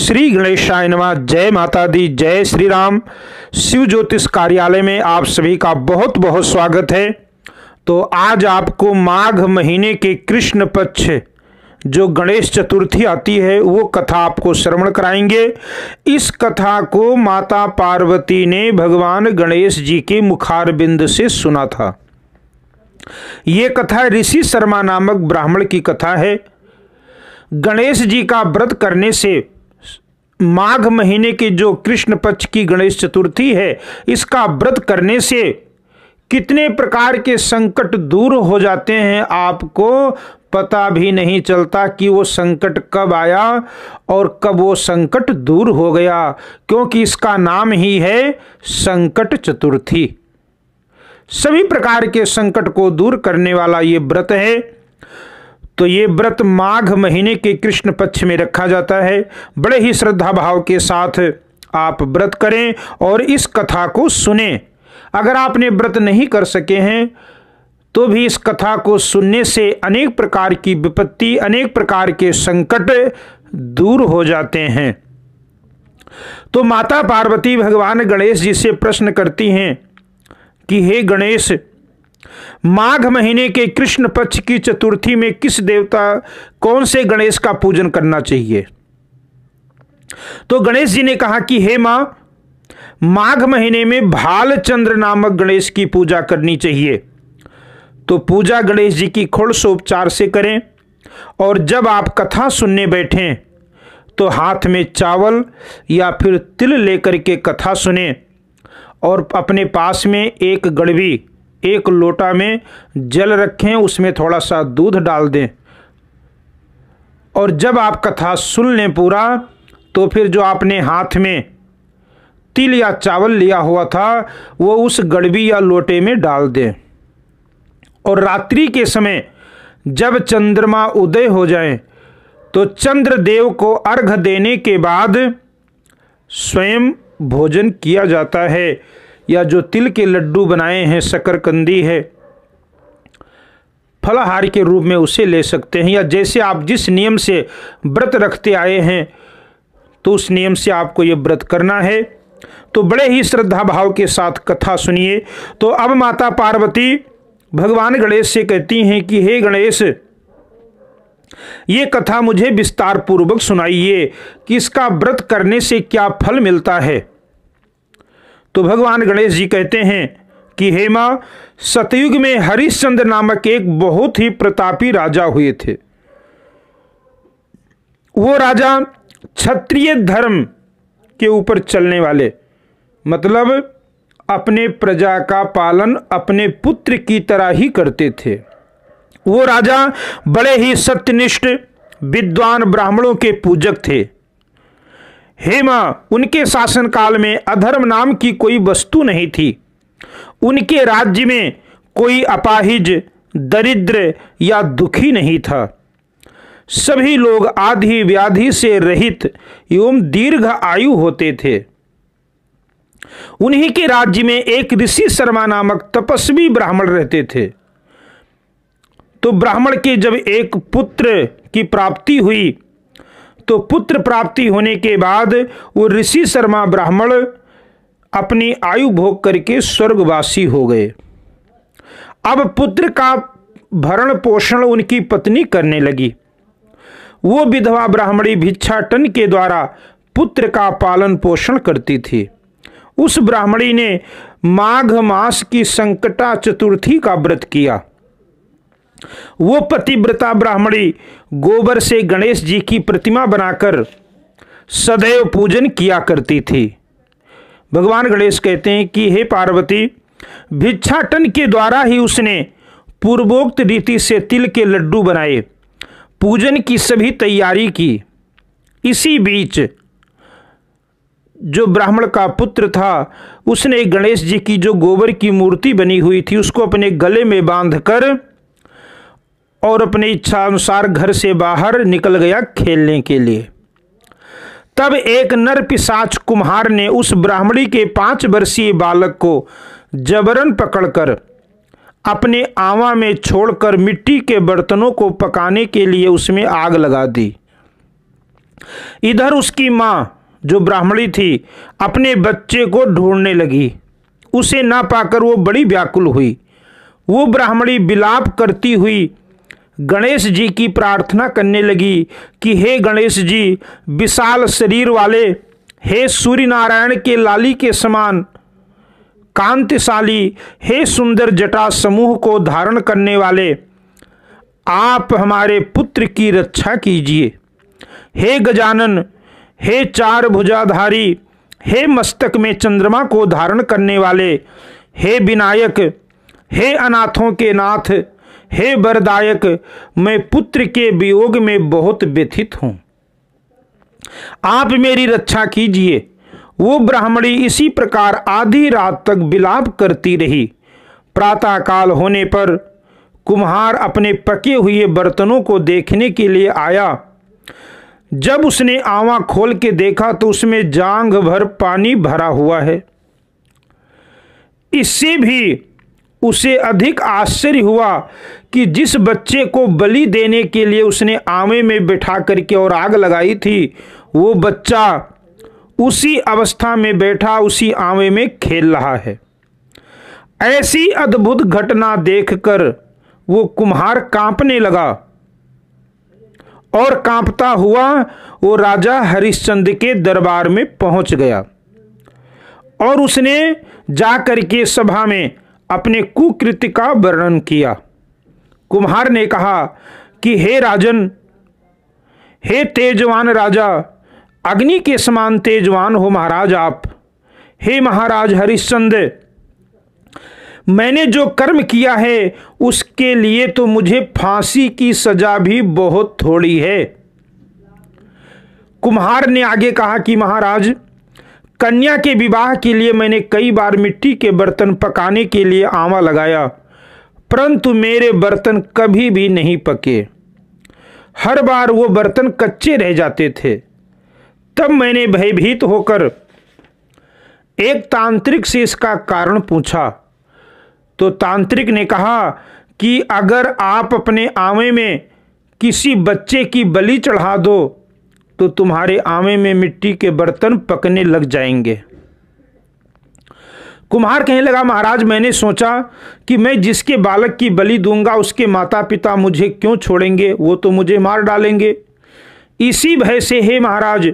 श्री गणेशाय नमः। जय माता दी, जय श्री राम। शिव ज्योतिष कार्यालय में आप सभी का बहुत बहुत स्वागत है। तो आज आपको माघ महीने के कृष्ण पक्ष जो गणेश चतुर्थी आती है वो कथा आपको श्रवण कराएंगे। इस कथा को माता पार्वती ने भगवान गणेश जी के मुखारबिंद से सुना था। ये कथा ऋषि शर्मा नामक ब्राह्मण की कथा है। गणेश जी का व्रत करने से माघ महीने के जो कृष्ण पक्ष की गणेश चतुर्थी है, इसका व्रत करने से कितने प्रकार के संकट दूर हो जाते हैं, आपको पता भी नहीं चलता कि वो संकट कब आया और कब वो संकट दूर हो गया, क्योंकि इसका नाम ही है संकट चतुर्थी। सभी प्रकार के संकट को दूर करने वाला ये व्रत है। तो ये व्रत माघ महीने के कृष्ण पक्ष में रखा जाता है। बड़े ही श्रद्धा भाव के साथ आप व्रत करें और इस कथा को सुनें। अगर आपने व्रत नहीं कर सके हैं तो भी इस कथा को सुनने से अनेक प्रकार की विपत्ति, अनेक प्रकार के संकट दूर हो जाते हैं। तो माता पार्वती भगवान गणेश जी से प्रश्न करती हैं कि हे गणेश, माघ महीने के कृष्ण पक्ष की चतुर्थी में किस देवता, कौन से गणेश का पूजन करना चाहिए? तो गणेश जी ने कहा कि हे मां, माघ महीने में भालचंद्र नामक गणेश की पूजा करनी चाहिए। तो पूजा गणेश जी की षोडशोपचार से करें और जब आप कथा सुनने बैठें तो हाथ में चावल या फिर तिल लेकर के कथा सुने और अपने पास में एक गड़वी, एक लोटा में जल रखें, उसमें थोड़ा सा दूध डाल दें और जब आप कथा सुन लें पूरा, तो फिर जो आपने हाथ में तिल या चावल लिया हुआ था वो उस गड़वी या लोटे में डाल दें और रात्रि के समय जब चंद्रमा उदय हो जाए तो चंद्रदेव को अर्घ देने के बाद स्वयं भोजन किया जाता है, या जो तिल के लड्डू बनाए हैं, शकरकंदी है, फलाहार के रूप में उसे ले सकते हैं, या जैसे आप जिस नियम से व्रत रखते आए हैं तो उस नियम से आपको ये व्रत करना है। तो बड़े ही श्रद्धा भाव के साथ कथा सुनिए। तो अब माता पार्वती भगवान गणेश से कहती हैं कि हे गणेश, ये कथा मुझे विस्तार पूर्वक सुनाइए कि इसका व्रत करने से क्या फल मिलता है। तो भगवान गणेश जी कहते हैं कि हे मां, सतयुग में हरिश्चंद्र नामक एक बहुत ही प्रतापी राजा हुए थे। वो राजा क्षत्रिय धर्म के ऊपर चलने वाले, मतलब अपने प्रजा का पालन अपने पुत्र की तरह ही करते थे। वो राजा बड़े ही सत्यनिष्ठ विद्वान ब्राह्मणों के पूजक थे। हे मां, उनके शासनकाल में अधर्म नाम की कोई वस्तु नहीं थी। उनके राज्य में कोई अपाहिज, दरिद्र या दुखी नहीं था। सभी लोग आदि व्याधि से रहित एवं दीर्घ आयु होते थे। उन्हीं के राज्य में एक ऋषि शर्मा नामक तपस्वी ब्राह्मण रहते थे। तो ब्राह्मण के जब एक पुत्र की प्राप्ति हुई तो पुत्र प्राप्ति होने के बाद वो ऋषि शर्मा ब्राह्मण अपनी आयु भोग करके स्वर्गवासी हो गए। अब पुत्र का भरण पोषण उनकी पत्नी करने लगी। वो विधवा ब्राह्मणी भिक्षाटन के द्वारा पुत्र का पालन पोषण करती थी। उस ब्राह्मणी ने माघ मास की संकटा चतुर्थी का व्रत किया। वो पतिव्रता ब्राह्मणी गोबर से गणेश जी की प्रतिमा बनाकर सदैव पूजन किया करती थी। भगवान गणेश कहते हैं कि हे पार्वती, भिक्षाटन के द्वारा ही उसने पूर्वोक्त रीति से तिल के लड्डू बनाए, पूजन की सभी तैयारी की। इसी बीच जो ब्राह्मण का पुत्र था उसने गणेश जी की जो गोबर की मूर्ति बनी हुई थी उसको अपने गले में बांधकर और अपनी इच्छा अनुसार घर से बाहर निकल गया खेलने के लिए। तब एक नर पिशाच कुम्हार ने उस ब्राह्मणी के 5 वर्षीय बालक को जबरन पकड़कर अपने आवा में छोड़कर मिट्टी के बर्तनों को पकाने के लिए उसमें आग लगा दी। इधर उसकी माँ जो ब्राह्मणी थी अपने बच्चे को ढूंढने लगी। उसे ना पाकर वो बड़ी व्याकुल हुई। वो ब्राह्मणी विलाप करती हुई गणेश जी की प्रार्थना करने लगी कि हे गणेश जी, विशाल शरीर वाले, हे सूर्य नारायण के लाली के समान कांतिशाली, हे सुंदर जटा समूह को धारण करने वाले, आप हमारे पुत्र की रक्षा कीजिए। हे गजानन, हे चार भुजाधारी, हे मस्तक में चंद्रमा को धारण करने वाले, हे विनायक, हे अनाथों के नाथ, हे वरदायक, मैं पुत्र के वियोग में बहुत व्यथित हूँ, आप मेरी रक्षा कीजिए। वो ब्राह्मणी इसी प्रकार आधी रात तक विलाप करती रही। प्रातःकाल होने पर कुम्हार अपने पके हुए बर्तनों को देखने के लिए आया। जब उसने आवा खोल के देखा तो उसमें जांघ भर पानी भरा हुआ है। इससे भी उसे अधिक आश्चर्य हुआ कि जिस बच्चे को बलि देने के लिए उसने आवे में बिठा करके और आग लगाई थी, वो बच्चा उसी अवस्था में बैठा उसी आवे में खेल रहा है। ऐसी अद्भुत घटना देखकर वो कुम्हार कांपने लगा और कांपता हुआ वो राजा हरिश्चंद्र के दरबार में पहुंच गया और उसने जाकर के सभा में अपने कुकृत्य का वर्णन किया। कुम्हार ने कहा कि हे राजन, हे तेजवान राजा, अग्नि के समान तेजवान हो महाराज आप। हे महाराज हरिश्चंद्र, मैंने जो कर्म किया है उसके लिए तो मुझे फांसी की सजा भी बहुत थोड़ी है। कुम्हार ने आगे कहा कि महाराज, कन्या के विवाह के लिए मैंने कई बार मिट्टी के बर्तन पकाने के लिए आंवा लगाया, परंतु मेरे बर्तन कभी भी नहीं पके। हर बार वो बर्तन कच्चे रह जाते थे। तब मैंने भयभीत होकर एक तांत्रिक से इसका कारण पूछा तो तांत्रिक ने कहा कि अगर आप अपने आवे में किसी बच्चे की बलि चढ़ा दो तो तुम्हारे आवे में मिट्टी के बर्तन पकने लग जाएंगे। कुम्हार कहने लगा, महाराज मैंने सोचा कि मैं जिसके बालक की बलि दूंगा उसके माता पिता मुझे क्यों छोड़ेंगे, वो तो मुझे मार डालेंगे। इसी भय से हे महाराज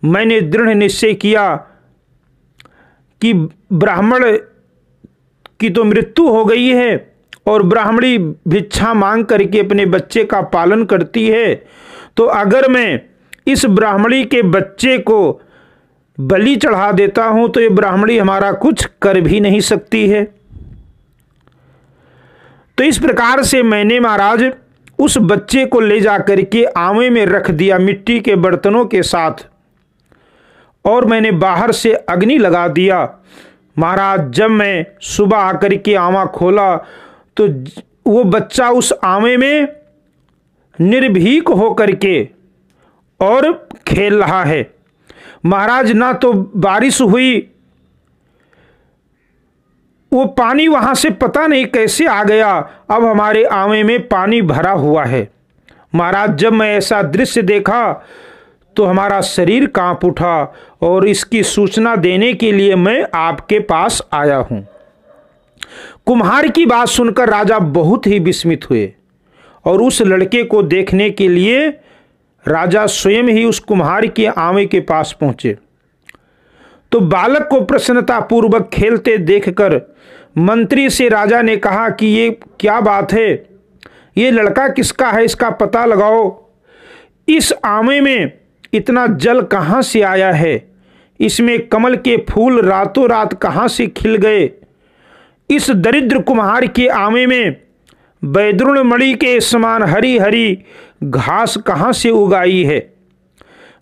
मैंने दृढ़ निश्चय किया कि ब्राह्मण की तो मृत्यु हो गई है और ब्राह्मणी भिक्षा मांग करके अपने बच्चे का पालन करती है, तो अगर मैं इस ब्राह्मणी के बच्चे को बलि चढ़ा देता हूं तो ये ब्राह्मणी हमारा कुछ कर भी नहीं सकती है। तो इस प्रकार से मैंने महाराज उस बच्चे को ले जाकर के आवे में रख दिया मिट्टी के बर्तनों के साथ और मैंने बाहर से अग्नि लगा दिया। महाराज जब मैं सुबह आकर के आवा खोला तो वो बच्चा उस आवे में निर्भीक होकर के और खेल रहा है। महाराज ना तो बारिश हुई, वो पानी वहां से पता नहीं कैसे आ गया, अब हमारे आवे में पानी भरा हुआ है। महाराज जब मैं ऐसा दृश्य देखा तो हमारा शरीर कांप उठा और इसकी सूचना देने के लिए मैं आपके पास आया हूं। कुम्हार की बात सुनकर राजा बहुत ही विस्मित हुए और उस लड़के को देखने के लिए राजा स्वयं ही उस कुम्हार के आवे के पास पहुंचे। तो बालक को प्रसन्नतापूर्वक खेलते देखकर मंत्री से राजा ने कहा कि ये क्या बात है, ये लड़का किसका है, इसका पता लगाओ। इस आवे में इतना जल कहाँ से आया है, इसमें कमल के फूल रातों रात कहाँ से खिल गए, इस दरिद्र कुम्हार के आवे में बैदरुण मणि के समान हरी हरी घास कहाँ से उगाई है।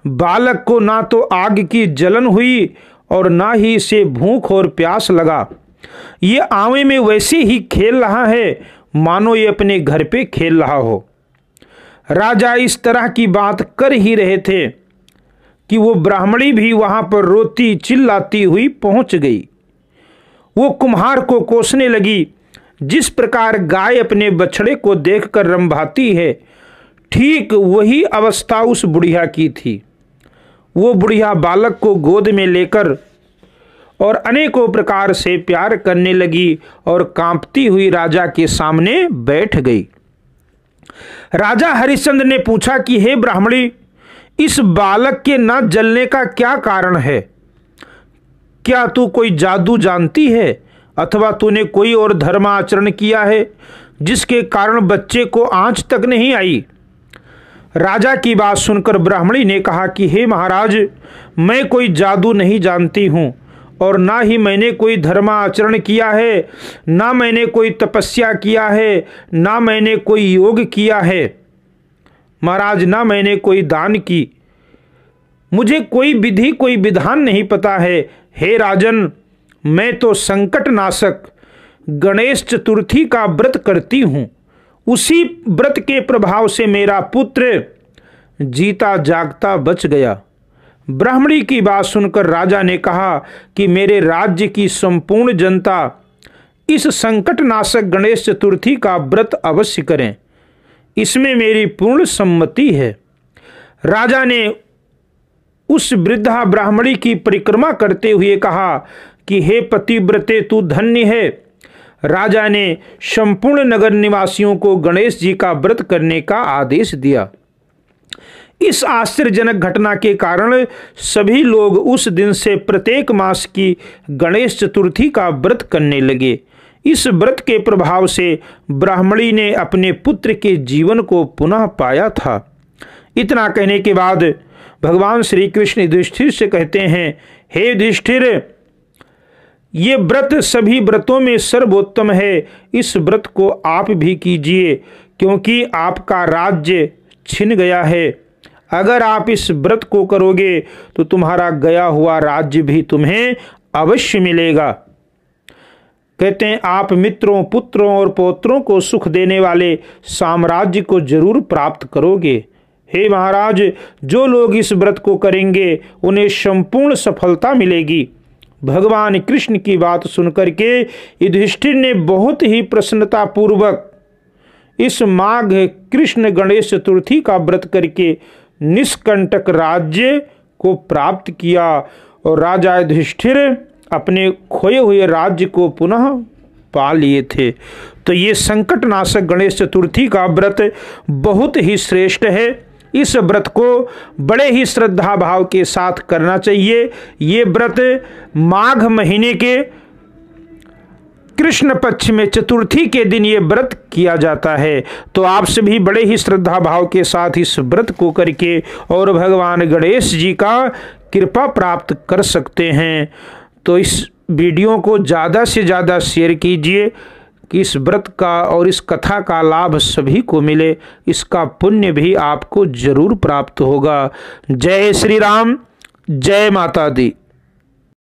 बालक को ना तो आग की जलन हुई और ना ही इसे भूख और प्यास लगा। ये आवे में वैसे ही खेल रहा है मानो ये अपने घर पे खेल रहा हो। राजा इस तरह की बात कर ही रहे थे कि वो ब्राह्मणी भी वहां पर रोती चिल्लाती हुई पहुंच गई। वो कुम्हार को कोसने लगी। जिस प्रकार गाय अपने बछड़े को देखकर रंभाती है, ठीक वही अवस्था उस बुढ़िया की थी। वो बुढ़िया बालक को गोद में लेकर और अनेकों प्रकार से प्यार करने लगी और कांपती हुई राजा के सामने बैठ गई। राजा हरिश्चंद्र ने पूछा कि हे ब्राह्मणी, इस बालक के न जलने का क्या कारण है? क्या तू कोई जादू जानती है अथवा तूने कोई और धर्माचरण किया है जिसके कारण बच्चे को आंच तक नहीं आई? राजा की बात सुनकर ब्राह्मणी ने कहा कि हे महाराज, मैं कोई जादू नहीं जानती हूँ और ना ही मैंने कोई धर्माचरण किया है, ना मैंने कोई तपस्या किया है, ना मैंने कोई योग किया है महाराज, ना मैंने कोई दान की। मुझे कोई विधि कोई विधान नहीं पता है। हे राजन, मैं तो संकट नाशक गणेश चतुर्थी का व्रत करती हूँ। उसी व्रत के प्रभाव से मेरा पुत्र जीता जागता बच गया। ब्राह्मणी की बात सुनकर राजा ने कहा कि मेरे राज्य की संपूर्ण जनता इस संकट नाशक गणेश चतुर्थी का व्रत अवश्य करें, इसमें मेरी पूर्ण सम्मति है। राजा ने उस वृद्धा ब्राह्मणी की परिक्रमा करते हुए कहा कि हे पतिव्रते, तू धन्य है। राजा ने संपूर्ण नगर निवासियों को गणेश जी का व्रत करने का आदेश दिया। इस आश्चर्यजनक घटना के कारण सभी लोग उस दिन से प्रत्येक मास की गणेश चतुर्थी का व्रत करने लगे। इस व्रत के प्रभाव से ब्राह्मणी ने अपने पुत्र के जीवन को पुनः पाया था। इतना कहने के बाद भगवान श्री कृष्ण युधिष्ठिर से कहते हैं, हे युधिष्ठिर, ये व्रत सभी व्रतों में सर्वोत्तम है। इस व्रत को आप भी कीजिए, क्योंकि आपका राज्य छिन गया है। अगर आप इस व्रत को करोगे तो तुम्हारा गया हुआ राज्य भी तुम्हें अवश्य मिलेगा। कहते हैं, आप मित्रों, पुत्रों और पौत्रों को सुख देने वाले साम्राज्य को जरूर प्राप्त करोगे। हे महाराज, जो लोग इस व्रत को करेंगे उन्हें संपूर्ण सफलता मिलेगी। भगवान कृष्ण की बात सुनकर के युधिष्ठिर ने बहुत ही प्रसन्नता पूर्वक इस माघ कृष्ण गणेश चतुर्थी का व्रत करके निष्कंटक राज्य को प्राप्त किया और राजा युधिष्ठिर अपने खोए हुए राज्य को पुनः पा लिए थे। तो ये संकट नाशक गणेश चतुर्थी का व्रत बहुत ही श्रेष्ठ है। इस व्रत को बड़े ही श्रद्धा भाव के साथ करना चाहिए। ये व्रत माघ महीने के कृष्ण पक्ष में चतुर्थी के दिन ये व्रत किया जाता है। तो आप सभी बड़े ही श्रद्धा भाव के साथ इस व्रत को करके और भगवान गणेश जी का कृपा प्राप्त कर सकते हैं। तो इस वीडियो को ज़्यादा से ज़्यादा शेयर कीजिए कि इस व्रत का और इस कथा का लाभ सभी को मिले। इसका पुण्य भी आपको जरूर प्राप्त होगा। जय श्री राम, जय माता दी।